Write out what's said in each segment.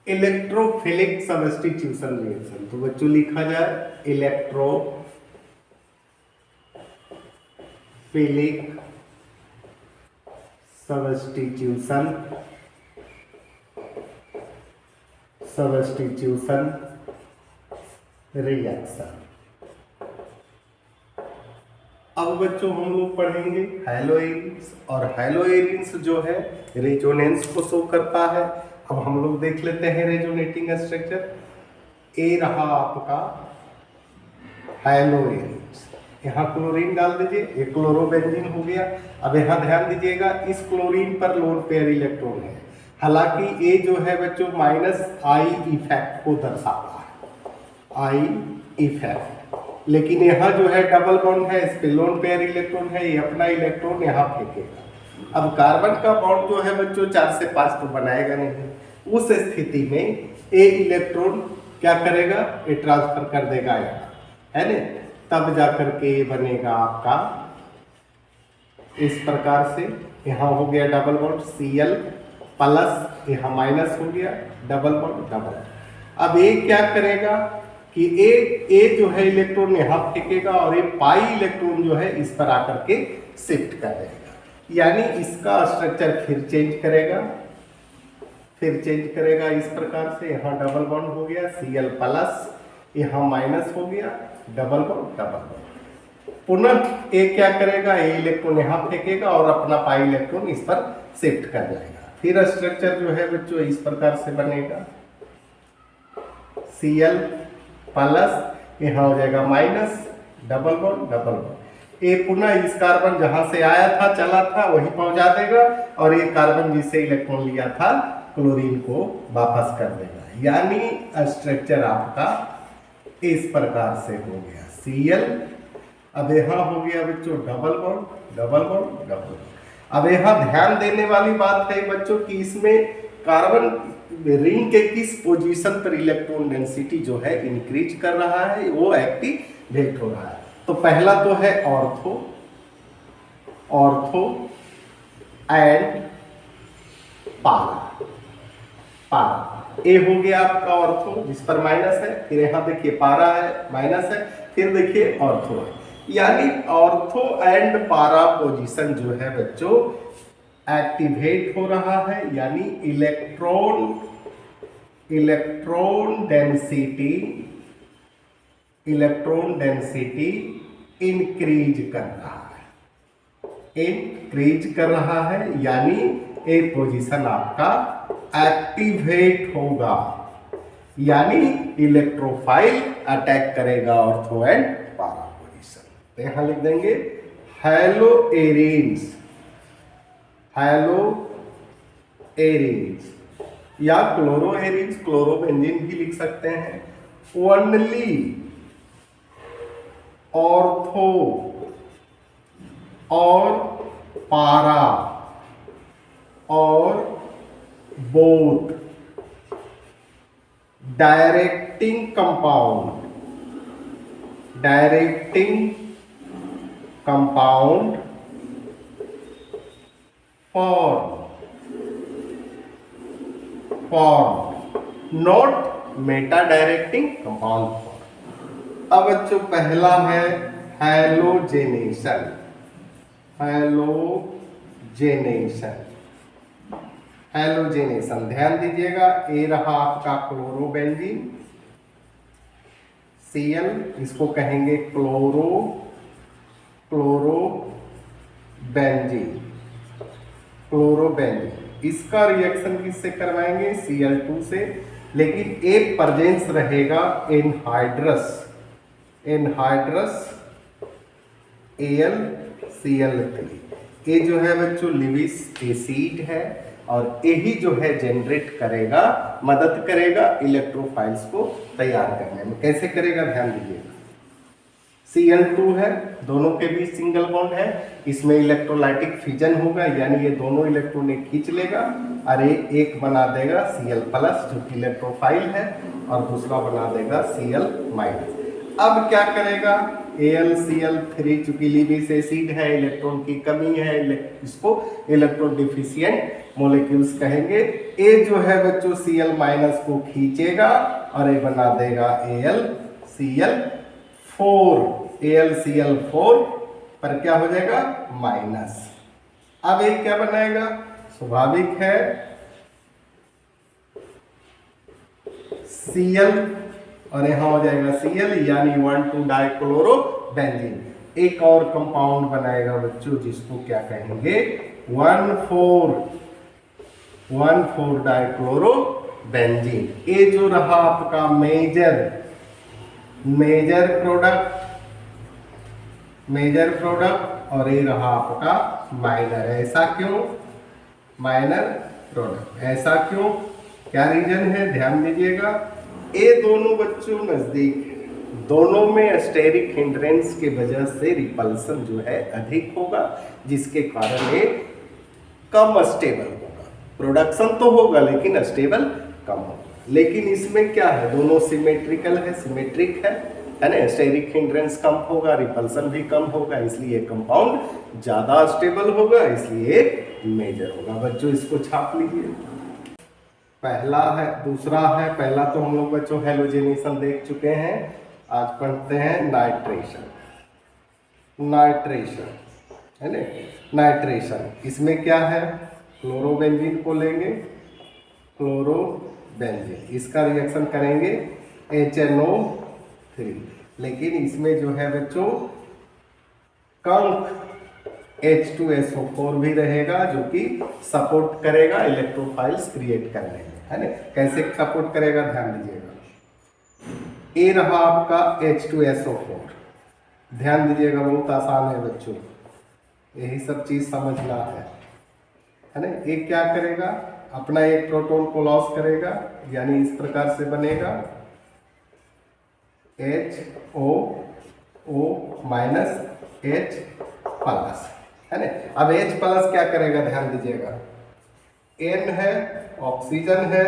Electrophilic substitution reaction. तो बच्चों लिखा जाए इलेक्ट्रोफिलिक सब्स्टिट्यूशन रिएक्शन। अब बच्चों हम लोग पढ़ेंगे हैलोइड्स, और हैलोइड्स जो है रेजोनेंस को शो करता है। अब हम लोग देख लेते हैं रेजोनेटिंग स्ट्रक्चर। ए रहा आपका हैलोइड्स, यहाँ क्लोरीन डाल दीजिए, ये क्लोरोबेंजीन हो गया। अब यहाँ ध्यान दीजिएगा, इस क्लोरीन पर लोन पेयर इलेक्ट्रॉन है। हालांकि ये जो है बच्चों माइनस आई इफेक्ट को दर्शाता है, आई इफेक्ट, लेकिन यहाँ जो है डबल बॉन्ड है, इस पे लोन पेयर इलेक्ट्रॉन है, ये अपना इलेक्ट्रॉन यहाँ फेंकेगा। अब कार्बन का बॉन्ड जो है बच्चों 4 से 5 तो बनाएगा नहीं, उस स्थिति में ए इलेक्ट्रॉन क्या करेगा, ये ट्रांसफर कर देगा यहाँ, है ना, तब जाकर के ये बनेगा आपका इस प्रकार से। यहाँ हो गया डबल बॉन्ड Cl प्लस, यहाँ माइनस हो गया, डबल बॉन्ड डबल। अब ये क्या करेगा कि ए जो है इलेक्ट्रॉन यहाँ फेंकेगा और ये पाई इलेक्ट्रॉन जो है इस पर आकर के शिफ्ट कर देगा, यानी इसका स्ट्रक्चर फिर चेंज करेगा इस प्रकार से। यहाँ डबल बॉन्ड हो गया Cl प्लस, यहाँ माइनस हो गया, डबल बॉन्ड डबल बॉन्ड। पुनः ए क्या करेगा, ए इलेक्ट्रॉन यहाँ फेंकेगा और अपना पाई इलेक्ट्रॉन इस पर शिफ्ट कर जाएगा। फिर स्ट्रक्चर जो है बच्चों इस प्रकार से बनेगा, Cl प्लस, यहाँ हो जाएगा minus, double bond double bond. ये पुनः इस कार्बन जहां से आया था चला था वही पहुंचा देगा, और ये कार्बन जिससे इलेक्ट्रॉन लिया था क्लोरीन को वापस कर देगा, यानी स्ट्रक्चर आपका इस प्रकार से हो गया Cl। अब यहाँ हो गया बच्चों double bond double bond double bond. अब यहाँ ध्यान देने वाली बात है बच्चों कि इसमें कार्बन रिंग के किस पोजीशन पर इलेक्ट्रॉन डेंसिटी जो है इंक्रीज कर रहा है, वो एक्टिवेट हो रहा है। तो पहला तो है ऑर्थो एंड पारा। ए हो गया आपका ऑर्थो जिस पर माइनस है, फिर यहाँ देखिए पारा है, माइनस है, फिर देखिए ऑर्थो है, यानी ऑर्थो एंड पारा पोजीशन जो है बच्चों एक्टिवेट हो रहा है, यानी इलेक्ट्रॉन डेंसिटी इंक्रीज कर रहा है, यानी ए पोजीशन आपका एक्टिवेट होगा, यानी इलेक्ट्रोफाइल अटैक करेगा ऑर्थो एंड पारा पोजीशन। तो यहां लिख देंगे हैलोएरिन्स या क्लोरोएरिन्स, क्लोरोबेंजीन भी लिख सकते हैं। ओनली ऑर्थो और पारा और both directing compound form not Meta directing compound form. अब बच्चों पहला है हैलोजेनेशन। ध्यान दीजिएगा, ए रहा आपका क्लोरोबेंजीन Cl, इसको कहेंगे क्लोरोबेंजीन। इसका रिएक्शन किससे करवाएंगे, Cl2 से, लेकिन एक प्रेजेंस रहेगा एनहाइड्रस AlCl3। ये जो है बच्चों लिविस एसिड है, और यही जो है जनरेट करेगा, मदद करेगा इलेक्ट्रोफाइल्स को तैयार करने में। कैसे करेगा ध्यान दीजिएगा, Cl2 है, दोनों के बीच सिंगल बॉन्ड है, इसमें इलेक्ट्रोलाइटिक फिजन होगा, यानी ये दोनों इलेक्ट्रॉन खींच लेगा और एक बना देगा Cl प्लस जो कि इलेक्ट्रोफाइल है, और दूसरा बना देगा Cl माइनस। अब क्या करेगा, AlCl3 चूंकि लीविस एसिड है, इलेक्ट्रॉन की कमी है, इसको इलेक्ट्रॉन डिफिशिएंट मॉलिक्यूल्स कहेंगे। ए जो है बच्चों Cl माइनस को खींचेगा और ये बना देगा AlCl4 पर क्या हो जाएगा माइनस। अब एक क्या बनाएगा, स्वाभाविक है Cl और यहां हो जाएगा Cl यानी 1,2 डाइक्लोरोबेंजीन। एक और कंपाउंड बनाएगा बच्चों जिसको क्या कहेंगे 1,4 डाइक्लोरोबेंजीन। ये जो रहा आपका मेजर प्रोडक्ट और ये रहा आपका माइनर। ऐसा क्यों माइनर प्रोडक्ट, ऐसा क्यों, क्या रीजन है ध्यान दीजिएगा। ये दोनों बच्चों नजदीक है, दोनों में स्टेरिक हिंड्रेंस के वजह से रिपल्सन जो है अधिक होगा, जिसके कारण ये कम स्टेबल होगा। प्रोडक्शन तो होगा लेकिन स्टेबल कम होगा। लेकिन इसमें क्या है, दोनों सिमेट्रिकल है, सिमेट्रिक है ना। स्टेरिक हिंड्रेंस कम होगा, रिपल्सन भी कम होगा, इसलिए कंपाउंड ज्यादा स्टेबल होगा, इसलिए मेजर होगा। बच्चों इसको छाप लीजिए। पहला है, दूसरा है, पहला तो हम लोग बच्चों हेलोजेनेशन देख चुके हैं। आज पढ़ते हैं नाइट्रेशन है ना। नाइट्रेशन इसमें क्या है, क्लोरोबेंजीन को लेंगे, क्लोरोबेंजीन, इसका रिएक्शन करेंगे HNO3, लेकिन इसमें जो है बच्चों कंक H2SO4 भी रहेगा जो कि सपोर्ट करेगा इलेक्ट्रोफाइल्स क्रिएट करने में, है ना। कैसे सपोर्ट करेगा ध्यान दीजिएगा। ये रहा आपका H2SO4, ध्यान दीजिएगा, बहुत आसान है बच्चों, यही सब चीज समझना है ना। ये क्या करेगा, अपना एक प्रोटॉन को लॉस करेगा, यानी इस प्रकार से बनेगा HOO माइनस H प्लस, है ना। अब H प्लस क्या करेगा ध्यान दीजिएगा, N है, ऑक्सीजन है,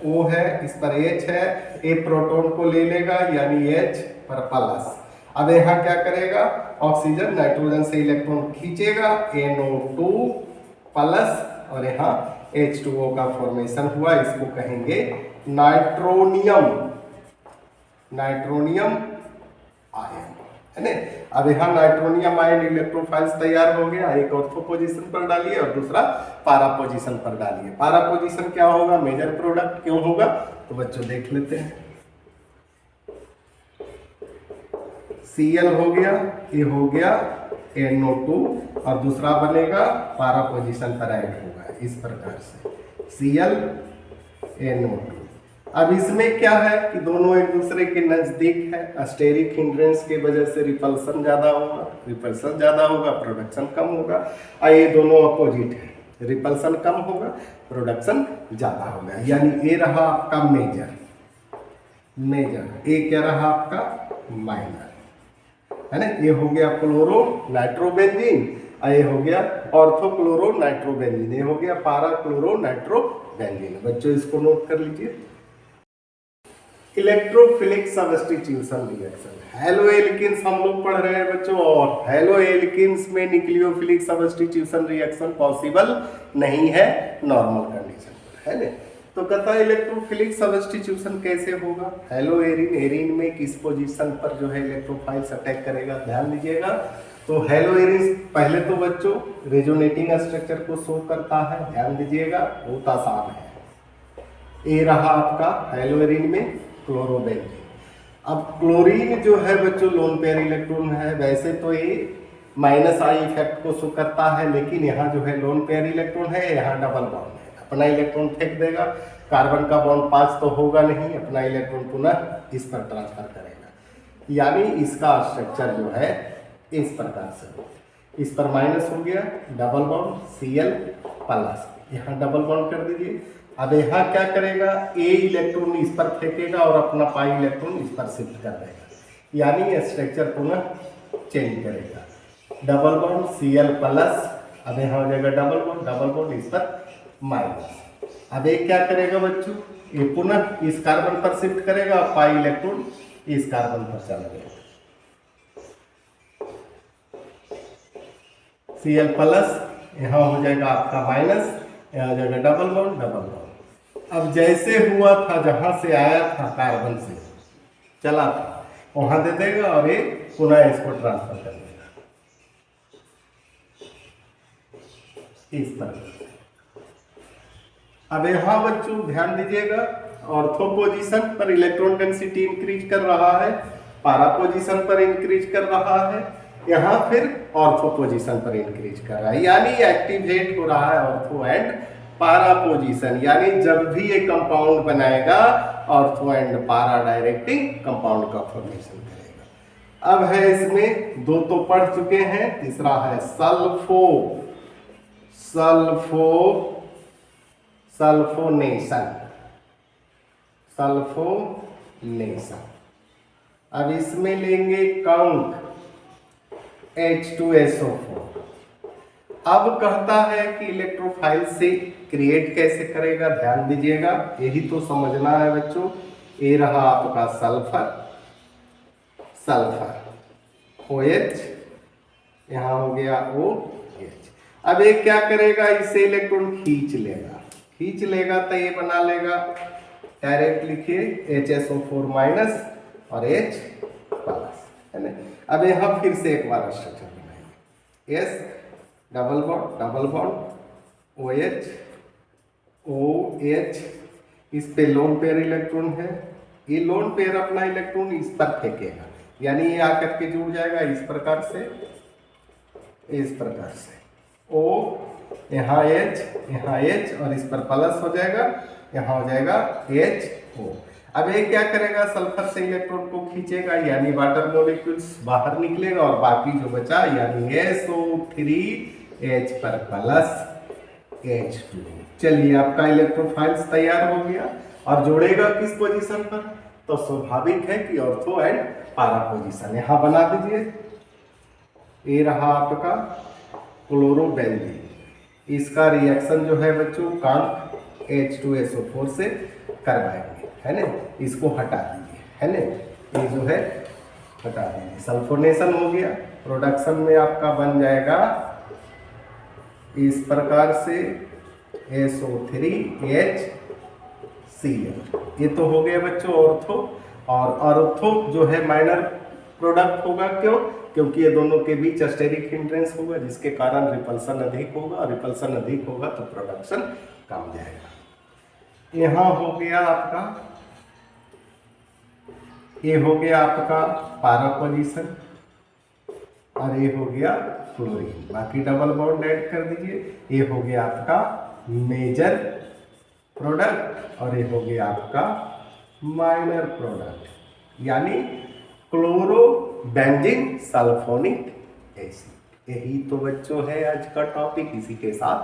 O है, इस पर H है, A प्रोटॉन को ले लेगा यानी H पर प्लस। अब यहाँ क्या करेगा, ऑक्सीजन नाइट्रोजन से इलेक्ट्रॉन खींचेगा NO2 प्लस और यहाँ H2O का फॉर्मेशन हुआ, इसको कहेंगे नाइट्रोनियम आयन, है ना। अब यहाँ नाइट्रोनियम आयन इलेक्ट्रोफाइल्स तैयार हो गया, एक ऑर्थो पोजीशन पर डालिए और दूसरा पारा पोजीशन पर डालिए। पारा पोजीशन क्या होगा, मेजर प्रोडक्ट क्यों होगा, तो बच्चों देख लेते हैं। Cl हो गया, ये हो गया NO2 और दूसरा बनेगा पारा पोजीशन पर ऐड होगा इस प्रकार से Cl NO2। अब इसमें क्या है कि दोनों एक दूसरे के नजदीक है, स्टेरिक हिंड्रेंस के वजह से रिपल्सन ज्यादा होगा, प्रोडक्शन कम होगा। और ये दोनों अपोजिट है, रिपल्सन कम होगा, प्रोडक्शन ज्यादा होगा, यानी ये रहा आपका मेजर, ये क्या रहा आपका माइनर, है ना। ये हो गया क्लोरो नाइट्रोबेंजीन, ये हो गया ऑर्थो क्लोरो नाइट्रोबेंजीन, ये हो गया पारा क्लोरो नाइट्रोबेंजीन। बच्चों इसको नोट कर लीजिए। Electrophilic substitution reaction, hello alkenes हम लोग पढ़ रहे हैं बच्चों, और हेलो एल्किन्स में न्यूक्लियोफिलिक सब्स्टिट्यूशन रिएक्शन पॉसिबल नहीं है नॉर्मल कंडीशन पर, है ना। तो कहता है इलेक्ट्रोफिलिक सब्स्टिट्यूशन कैसे होगा, हेलो एरिन में किस पोजीशन पर जो है इलेक्ट्रोफाइल्स अटैक करेगा, ध्यान दीजिएगा। तो हेलो एरिन पहले तो बच्चों रेजोनेटिंग स्ट्रक्चर को शो करता है, ध्यान दीजिएगा, बहुत आसान है। ये रहा आपका हेलो एरिन में क्लोरोबेंजीन। अब क्लोरीन जो है बच्चों लोन पेयर इलेक्ट्रॉन है, वैसे तो ये माइनस आई इफेक्ट को शो करता है, लेकिन यहाँ जो है लोन पेयर इलेक्ट्रॉन है, यहाँ डबल बॉन्ड है, अपना इलेक्ट्रॉन फेंक देगा, कार्बन का बॉन्ड 5 तो होगा नहीं, अपना इलेक्ट्रॉन पुनः इस पर ट्रांसफर करेगा, यानी इसका स्ट्रक्चर जो है इस प्रकार से, इस पर माइनस हो गया, डबल बॉन्ड Cl प्लस, यहाँ डबल बॉन्ड कर दीजिए। अब यहाँ क्या करेगा, ए इलेक्ट्रॉन इस पर फेंकेगा और अपना पाई इलेक्ट्रॉन इस पर शिफ्ट कर देगा, यानी स्ट्रक्चर पुनः चेंज करेगा, डबल बॉन्ड Cl प्लस, अब यहाँ हो जाएगा डबल बॉन्ड इस पर माइनस। अब एक क्या करेगा बच्चों, ये पुनः इस कार्बन पर शिफ्ट करेगा, पाई इलेक्ट्रॉन इस कार्बन पर चला गया। Cl प्लस यहाँ हो जाएगा आपका माइनस, यहाँ हो जाएगा डबल बॉन्ड डबल बॉन्ड। अब जैसे हुआ था जहां से आया था कार्बन से चला था वहां दे देगा और ये पुनः इसको ट्रांसफर कर देगा इस तरह। अब यहाँ बच्चों ध्यान दीजिएगा, ऑर्थो पोजीशन पर इलेक्ट्रॉन डेंसिटी इंक्रीज कर रहा है, पारा पोजीशन पर इंक्रीज कर रहा है, यहाँ फिर ऑर्थो पोजीशन पर इंक्रीज कर रहा है, यानी एक्टिवेट हो रहा है ऑर्थो एंड पारा पोजीशन। यानी जब भी ये कंपाउंड बनाएगा ऑर्थो एंड पारा डायरेक्टिंग कंपाउंड का फॉर्मेशन करेगा। अब है इसमें दो तो पढ़ चुके हैं, तीसरा है सल्फोनेशन। अब इसमें लेंगे कंक H2SO4। अब कहता है कि इलेक्ट्रोफाइल से क्रिएट कैसे करेगा, ध्यान दीजिएगा, यही तो समझना है बच्चों। ये रहा आपका सल्फर OH, यहाँ हो गया OH। अब ये क्या करेगा, इसे इलेक्ट्रॉन खींच लेगा तो ये बना लेगा, डायरेक्ट लिखिए HSO4 माइनस और H प्लस, है ना। अब यहाँ फिर से एक बार स्ट्रक्चर बनाएंगे, S डबल बॉन्ड OH, इस पे लोन पेयर इलेक्ट्रॉन है, ये लोन पेयर अपना इलेक्ट्रॉन इस पर फेंकेगा, यानी ये आकर के जुड़ जाएगा इस प्रकार से O, यहाँ H और इस पर प्लस हो जाएगा, यहाँ हो जाएगा HO। अब ये क्या करेगा, सल्फर से इलेक्ट्रॉन को खींचेगा, यानी वाटर मॉलिक्यूल्स बाहर निकलेगा और बाकी जो बचा यानी SO3H पर प्लस H2। चलिए आपका इलेक्ट्रोफाइल्स तैयार हो गया। और जोड़ेगा किस पोजीशन पर, तो स्वाभाविक है कि ऑर्थो एंड पारा पोजीशन। यहाँ बना दीजिए, ये रहा आपका क्लोरोबेंजीन, इसका रिएक्शन जो है बच्चों कंक H2SO4 से करवाएंगे, है ना। इसको हटा दीजिए, है ना, ये जो है हटा दीजिए। सल्फोनेशन हो गया, प्रोडक्शन में आपका बन जाएगा इस प्रकार से SO3HCl। ये तो हो गया बच्चों ऑर्थो। और ऑर्थो जो है माइनर प्रोडक्ट होगा, क्यों, क्योंकि ये दोनों के बीच स्टेरिक हिंड्रेंस होगा, जिसके कारण रिपल्सन अधिक होगा, और रिपल्सन अधिक होगा तो प्रोडक्शन कम जाएगा। यहाँ हो गया आपका, ये हो गया आपका पारा पोजीशन और ये हो गया क्लोरीन, बाकी डबल बॉन्ड ऐड कर दीजिए। ये हो गया आपका मेजर प्रोडक्ट और ये हो गया आपका माइनर प्रोडक्ट, यानी क्लोरोबेंजीन सल्फोनिक एसिड। यही तो बच्चों है आज का टॉपिक। इसी के साथ